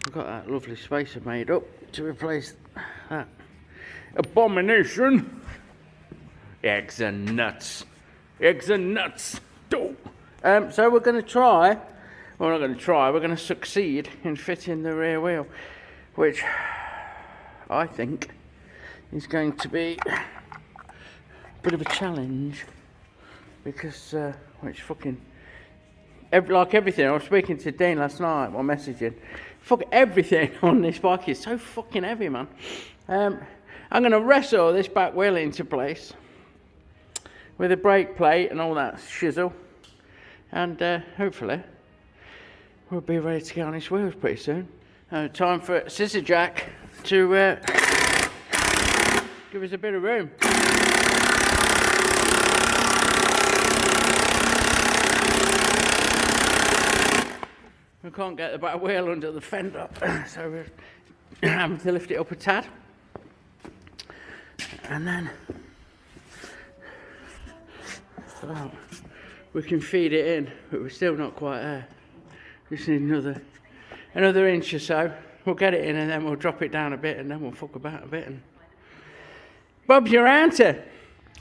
we've got that lovely spacer made up to replace that abomination. Eggs and nuts. Eggs and nuts. So we're going to try, well, not going to try, we're going to succeed in fitting the rear wheel, which I think is going to be a bit of a challenge, because it's fucking, like everything. I was speaking to Dean last night while messaging. Fuck, everything on this bike is so fucking heavy, man. I'm going to wrestle this back wheel into place with a brake plate and all that shizzle, and hopefully we'll be ready to get on his wheels pretty soon. Time for Scissor Jack to give us a bit of room. We can't get the back wheel under the fender, so we're having to lift it up a tad, and then we can feed it in, but we're still not quite there. Just need another inch or so. We'll get it in and then we'll drop it down a bit, and then we'll fuck about a bit, and Bob's your answer.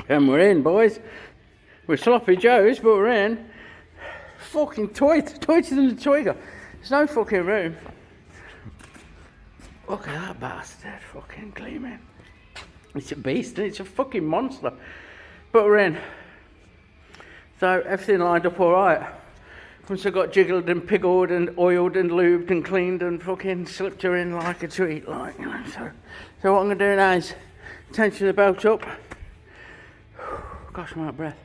And we're in, boys. We're sloppy joes, but we're in. Fucking tighter than the Twigger. There's no fucking room. Look at that bastard, fucking gleaming. It's a beast, and it's a fucking monster. But we're in. So everything lined up all right. Once I got jiggled and piggled and oiled and lubed and cleaned and fucking slipped her in like a treat, like, you know. So what I'm gonna do now is tension the belt up. Gosh, I'm out of breath.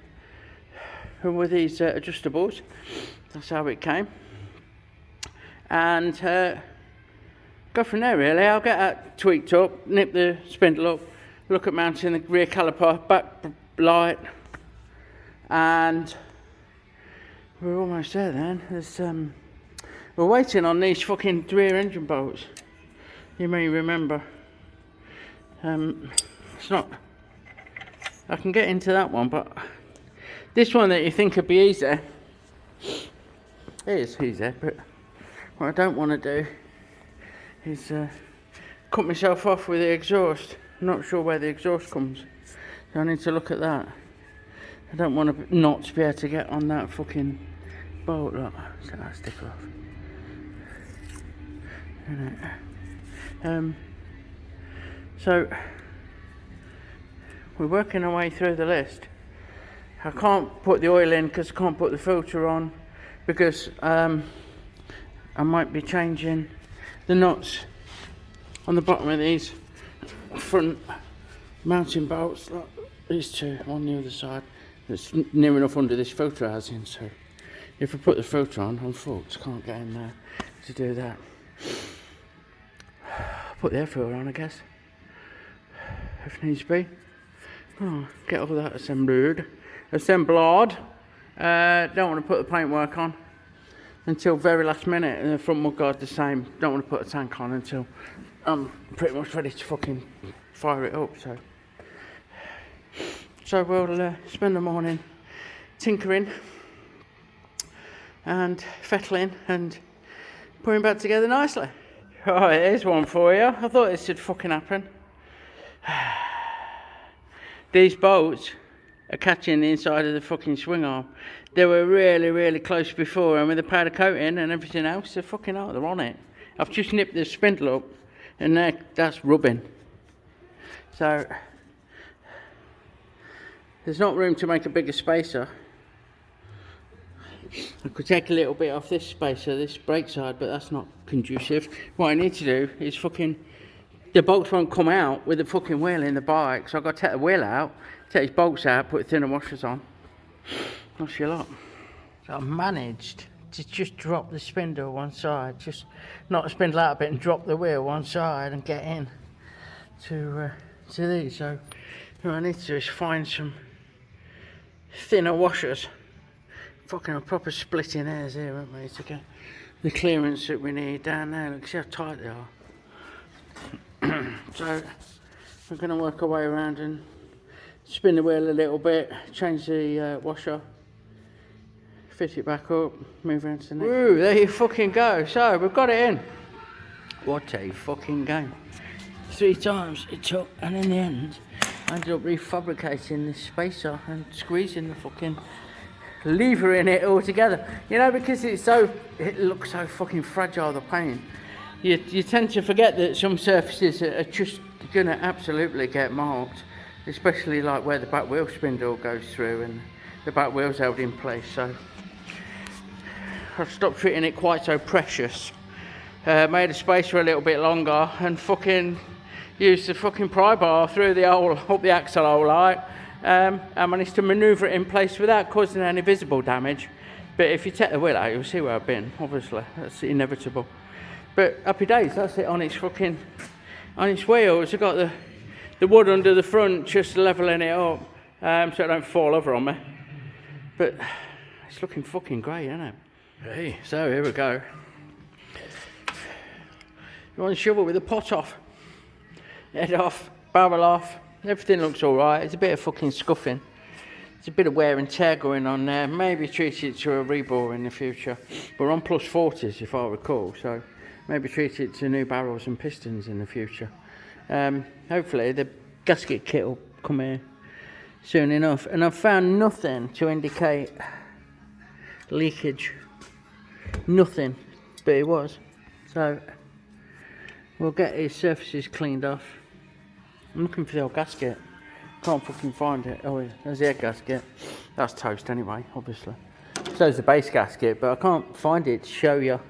And with these adjustables, that's how it came. And go from there, really. I'll get that tweaked up, nip the spindle up, look at mounting the rear caliper, back light, and we're almost there then. We're waiting on these fucking rear engine bolts. You may remember. It's not, I can get into that one, but this one that you think would be easy is easy, but what I don't want to do is cut myself off with the exhaust. I'm not sure where the exhaust comes, so I need to look at that. I don't want to not be able to get on that fucking bolt. Look, so that sticker off. So we're working our way through the list. I can't put the oil in because I can't put the filter on, because I might be changing the nuts on the bottom of these front mounting bolts. Look, these two on the other side. It's near enough under this filter housing, so if I put the filter on, I'm fucked. Can't get in there to do that. Put the air filter on, I guess, if needs be. Oh, get all that assembled. Don't want to put the paintwork on until very last minute, and the front mudguard the same. Don't want to put a tank on until I'm pretty much ready to fucking fire it up. So we'll spend the morning tinkering and fettling and putting back together nicely. Right, here's one for you. I thought this would fucking happen. These bolts are catching the inside of the fucking swing arm. They were really, really close before, and with the powder coating and everything else, they're fucking out. They're on it. I've just nipped the spindle up, and that's rubbing. So there's not room to make a bigger spacer. I could take a little bit off this spacer, this brake side, but that's not conducive. What I need to do is fucking, the bolts won't come out with the fucking wheel in the bike, so I've got to take the wheel out, take these bolts out, put thinner washers on. That's your lot. So I managed to just drop the spindle one side, just knock the spindle out a bit and drop the wheel one side and get in to these. So what I need to do is find some thinner washers. Fucking a proper splitting hairs here, aren't we, to get the clearance that we need down there. Look, see how tight they are. So we're going to work our way around and spin the wheel a little bit, change the washer, fit it back up, move on to the next. Woo, there you fucking go. So we've got it in. What a fucking game. 3 times it took, and in the end I ended up refabricating this spacer and squeezing the fucking lever in it all together. You know, because it looks so fucking fragile, the paint. You tend to forget that some surfaces are just gonna absolutely get marked, especially like where the back wheel spindle goes through and the back wheel's held in place. So I've stopped treating it quite so precious. Made a spacer a little bit longer and fucking used the fucking pry bar through the hole, up the axle hole like. I managed to manoeuvre it in place without causing any visible damage. But if you take the wheel out, you'll see where I've been, obviously. That's inevitable. But happy days, that's it on its fucking, on its wheels. I've got the wood under the front, just levelling it up, so it don't fall over on me. But it's looking fucking great, isn't it? Hey, so here we go. You want to shovel with the pot off, head off, barrel off. Everything looks alright. It's a bit of fucking scuffing. There's a bit of wear and tear going on there. Maybe treat it to a rebore in the future. We're on plus 40s if I recall, so maybe treat it to new barrels and pistons in the future. Hopefully the gasket kit will come here soon enough. And I've found nothing to indicate leakage. Nothing, but it was. So we'll get these surfaces cleaned off. I'm looking for the old gasket. Can't fucking find it. Oh yeah, there's the head gasket. That's toast anyway, obviously. So's the base gasket, but I can't find it to show you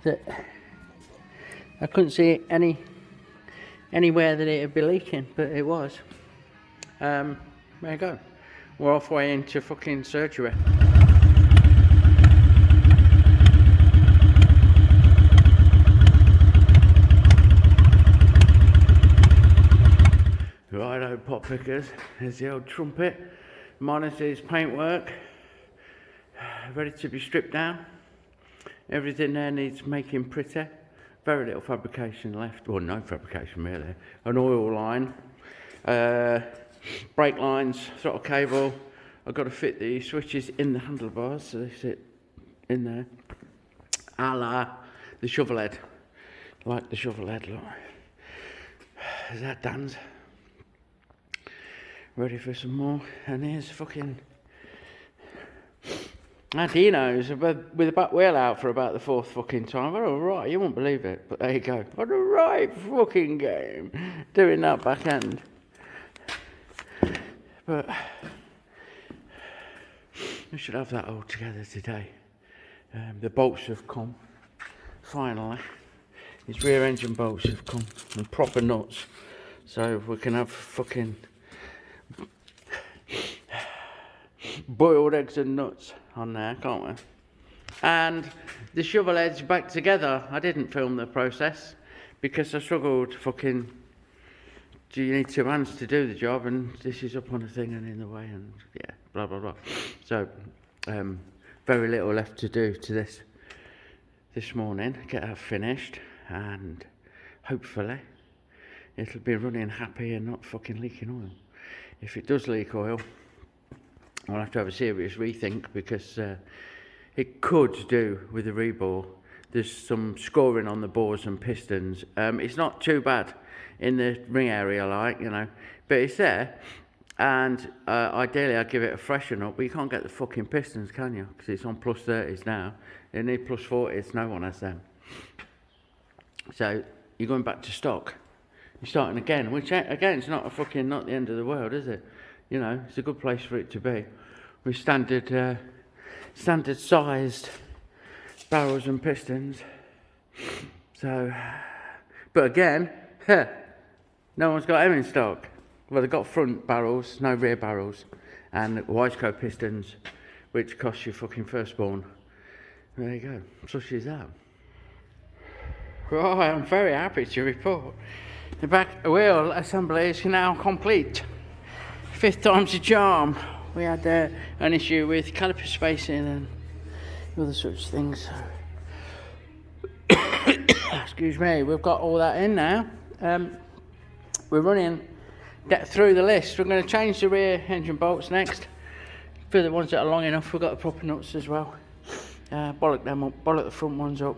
that I couldn't see anywhere that it would be leaking, but it was. There you go. We're halfway into fucking surgery. Righto, pot pickers. There's the old trumpet. Minus his paintwork. Ready to be stripped down. Everything there needs making pretty. Very little fabrication left. Well, no fabrication really. An oil line. Brake lines, throttle cable. I've got to fit the switches in the handlebars so they sit in there. A la the shovel head. Like the shovel head, look. Is that Dan's? Ready for some more. And here's fucking... And he knows, with the back wheel out for about the 4th fucking time. What a right, you won't believe it, but there you go. What a right fucking game, doing that back end. But we should have that all together today. The bolts have come, finally. These rear engine bolts have come, and proper nuts. So we can have fucking boiled eggs and nuts on there, can't we? And the shovel head's back together. I didn't film the process because I struggled fucking. Do you need 2 hands to do the job? And this is up on the thing and in the way, and yeah, blah blah blah. So very little left to do to this morning. Get that finished, and hopefully it'll be running happy and not fucking leaking oil. If it does leak oil, I'll have to have a serious rethink because it could do with a rebore. There's some scoring on the bores and pistons. It's not too bad in the ring area, like, you know, but it's there. And ideally I'd give it a freshen up, but you can't get the fucking pistons, can you? Because it's on plus 30s now. They need plus 40s, no one has them. So you're going back to stock. You're starting again, which again, it's not the end of the world, is it? You know, it's a good place for it to be. With standard sized barrels and pistons. So, but again, no one's got them in stock. Well, they've got front barrels, no rear barrels, and Wiseco pistons, which cost you fucking firstborn. There you go, such is that. Right, I'm very happy to report the back wheel assembly is now complete. 5th time's a charm. We had an issue with caliper spacing and other sorts of things. Excuse me, we've got all that in now. We're running through the list. We're going to change the rear engine bolts next. For the ones that are long enough, we've got the proper nuts as well. Bollock them up, bollock the front ones up.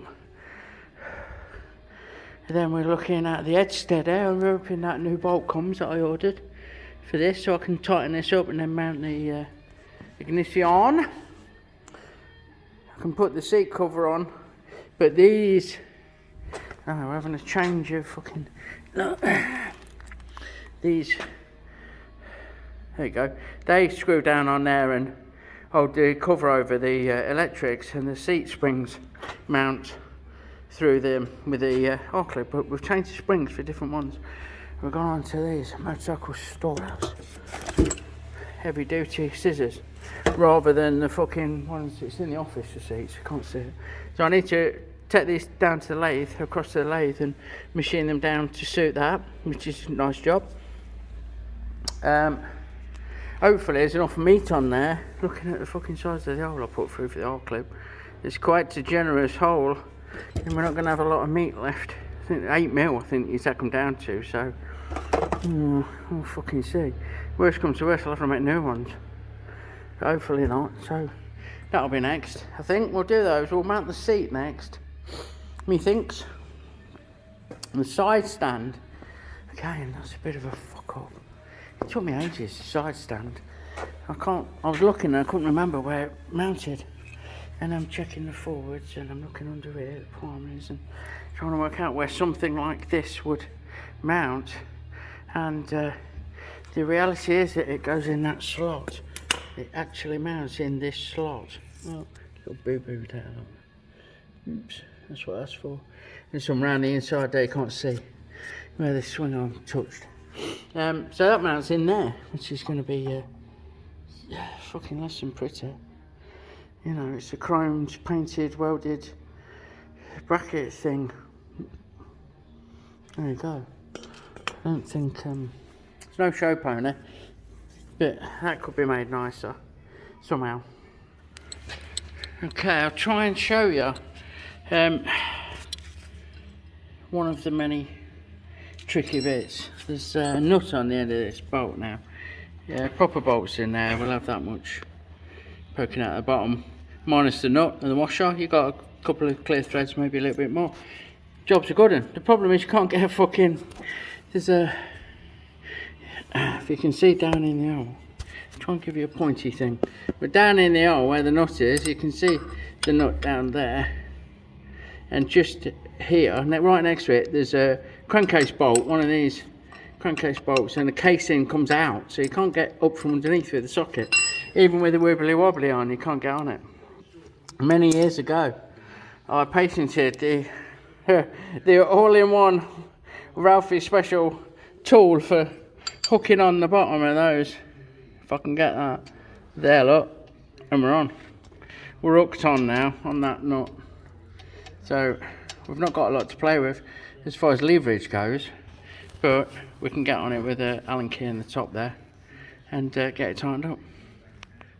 And then we're looking at the head steader. I'm hoping that new bolt comes that I ordered for this, so I can tighten this up and then mount the ignition. I can put the seat cover on, but these, oh, we're having a change of fucking, look, these, there you go, they screw down on there and hold the cover over the electrics, and the seat springs mount through them with the R-clip, but we've changed the springs for different ones. We've gone on to these motorcycle storehouse heavy duty scissors rather than the fucking ones that's in the office, you see, so you can't see it. So I need to take these down to the lathe, across to the lathe, and machine them down to suit that, which is a nice job. Hopefully there's enough meat on there. Looking at the fucking size of the hole I put through for the R-clip, it's quite a generous hole, and we're not going to have a lot of meat left. I think 8 mil, I think you take them down to, so we'll fucking see. Worst comes to worst, I'll have to make new ones. But hopefully not, so that'll be next. I think we'll do those, we'll mount the seat next. Methinks. And the side stand, again, that's a bit of a fuck up. It took me ages, the side stand. I was looking and I couldn't remember where it mounted. And I'm checking the forwards and I'm looking under here, the primaries, and trying to work out where something like this would mount. And the reality is that it goes in that slot. It actually mounts in this slot. Oh, little boo-boo there. Oops, that's what that's for. There's some round the inside there you can't see where the swing arm touched. So that mounts in there, which is going to be fucking less than pretty. You know, it's a chromed, painted, welded bracket thing. There you go. I don't think, it's no show pony, but that could be made nicer, somehow. Okay, I'll try and show you one of the many tricky bits. There's a nut on the end of this bolt now. Yeah, proper bolts in there, we'll have that much poking out the bottom. Minus the nut and the washer, you've got a couple of clear threads, maybe a little bit more. Job's a good one. The problem is you can't get a fucking, there's a, if you can see down in the hole, try and give you a pointy thing, but down in the hole where the nut is, you can see the nut down there, and just here, right next to it, there's a crankcase bolt, one of these crankcase bolts, and the casing comes out, so you can't get up from underneath with the socket. Even with the wibbly wobbly on, you can't get on it. Many years ago, I patented the all-in-one Ralfy special tool for hooking on the bottom of those. If I can get that. There, look, and we're on. We're hooked on now on that nut. So we've not got a lot to play with as far as leverage goes, but we can get on it with an Allen key in the top there and get it tightened up.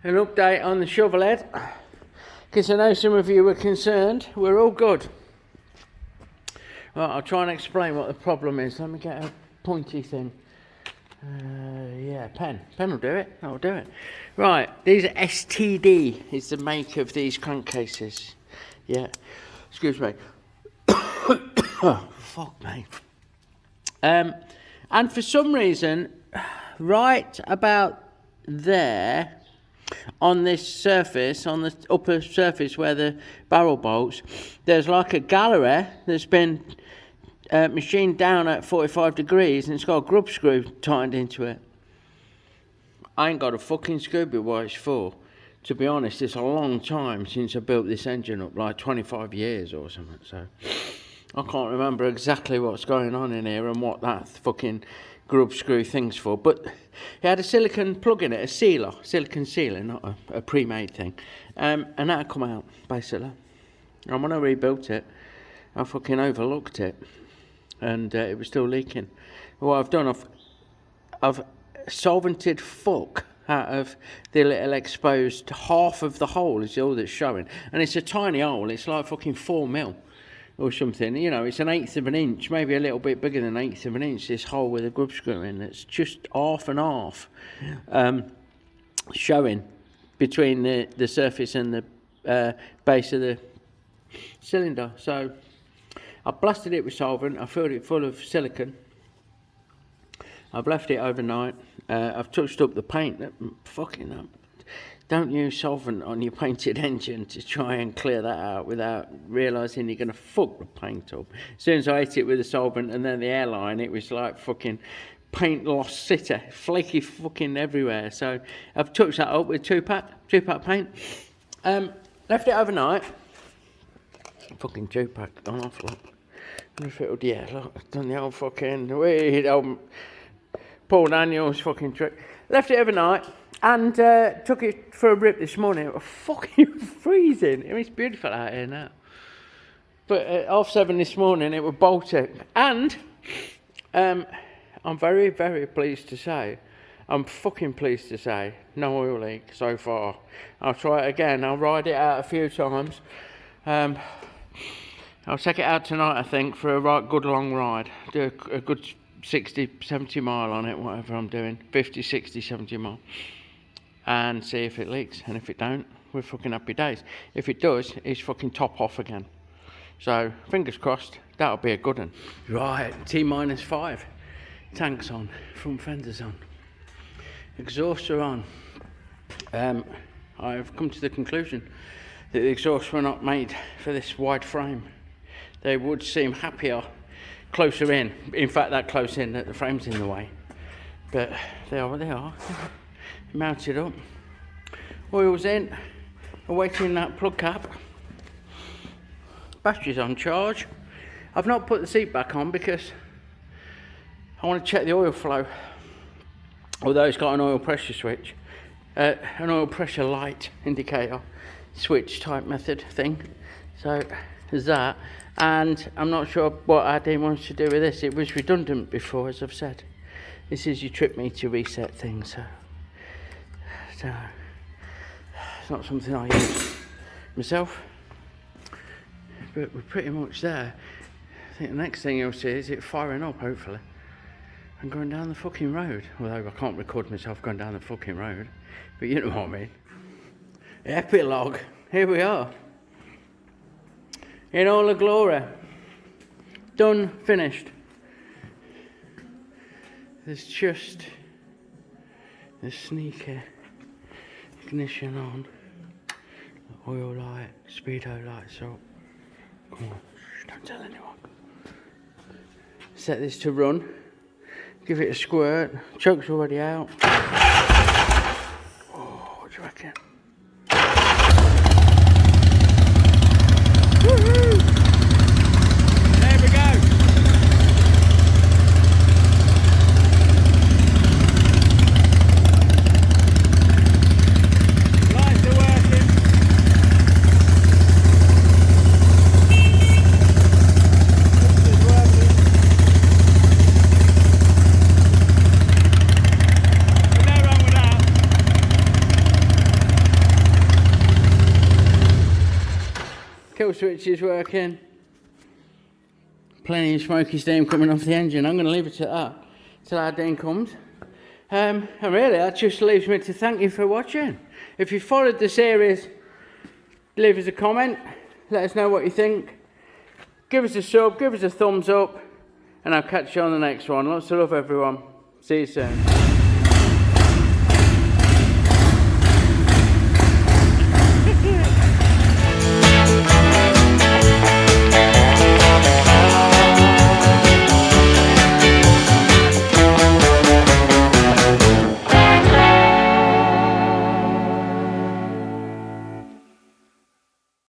An update on the shovel head, because I know some of you were concerned. We're all good. Right, I'll try and explain what the problem is. Let me get a pointy thing. Yeah, pen will do it. That'll do it. Right, these are STD is the make of these crankcases. Yeah, excuse me. Oh, fuck me. And for some reason, right about there, on this surface, on the upper surface where the barrel bolts, there's like a gallery that's been machined down at 45 degrees, and it's got a grub screw tightened into it. I ain't got a fucking Scooby what it's for. To be honest, it's a long time since I built this engine up, like 25 years or something, so I can't remember exactly what's going on in here and what that fucking grub screw thing's for, but it had a silicone plug in it, a sealer, silicone sealer, not a pre-made thing, and that had come out, basically. And when I rebuilt it, I fucking overlooked it, and it was still leaking. What I've done, I've solvented fuck out of the little exposed half of the hole is all that's showing, and it's a tiny hole, it's like fucking 4 mil. Or something, you know, it's 1/8 of an inch, maybe a little bit bigger than 1/8 of an inch, this hole with a grub screw in. It's just half and half showing between the surface and the base of the cylinder. So I blasted it with solvent. I filled it full of silicone. I've left it overnight. I've touched up the paint. Fucking up. Don't use solvent on your painted engine to try and clear that out without realising you're going to fuck the paint up. As soon as I hit it with the solvent and then the airline, it was like fucking paint lost sitter, flaky fucking everywhere. So I've touched that up with two-pack paint. Left it overnight. Fucking two-pack gone off, look. Yeah, look, I've done the old fucking weird old Paul Daniels fucking trick. Left it overnight and took it for a rip this morning. It was fucking freezing. I mean, it's beautiful out here now. But at 7:30 this morning, it was Baltic. And I'm very, very pleased to say, I'm fucking pleased to say, no oil leak so far. I'll try it again. I'll ride it out a few times. I'll take it out tonight, I think, for a right good long ride. Do a good 60, 70 mile on it, whatever I'm doing. 50, 60, 70 mile. And see if it leaks. And if it don't, we're fucking happy days. If it does, it's fucking top off again. So, fingers crossed, that'll be a good one. Right, T-5. Tanks on, front fenders on. Exhausts are on. I've come to the conclusion that the exhausts were not made for this wide frame. They would seem happier closer in. In fact, that close in that the frame's in the way. But they are what they are. Mounted up. Oil's in. Awaiting that plug cap. Battery's on charge. I've not put the seat back on because I want to check the oil flow. Although it's got an oil pressure switch. An oil pressure light indicator switch type method thing. So there's that. And I'm not sure what Adi wants to do with this. It was redundant before, as I've said. This is your trip meter reset thing, so it's not something I use myself. But we're pretty much there. I think the next thing you'll see is it firing up, hopefully, and going down the fucking road. Although I can't record myself going down the fucking road, but you know what I mean. Epilogue. Here we are. In all the glory. Done, finished. There's just the sneaker ignition on, the oil light, speedo lights up. Come on, don't tell anyone. Set this to run, give it a squirt, choke's already out. Oh, what do you reckon? Woo-hoo! There we go. Lights are working. This is working. There's no wrong with that. Kill switch is working. Plenty of smoky steam coming off the engine. I'm going to leave it at that till our Dean comes. And really, that just leaves me to thank you for watching. If you followed the series, leave us a comment. Let us know what you think. Give us a sub, give us a thumbs up, and I'll catch you on the next one. Lots of love, everyone. See you soon.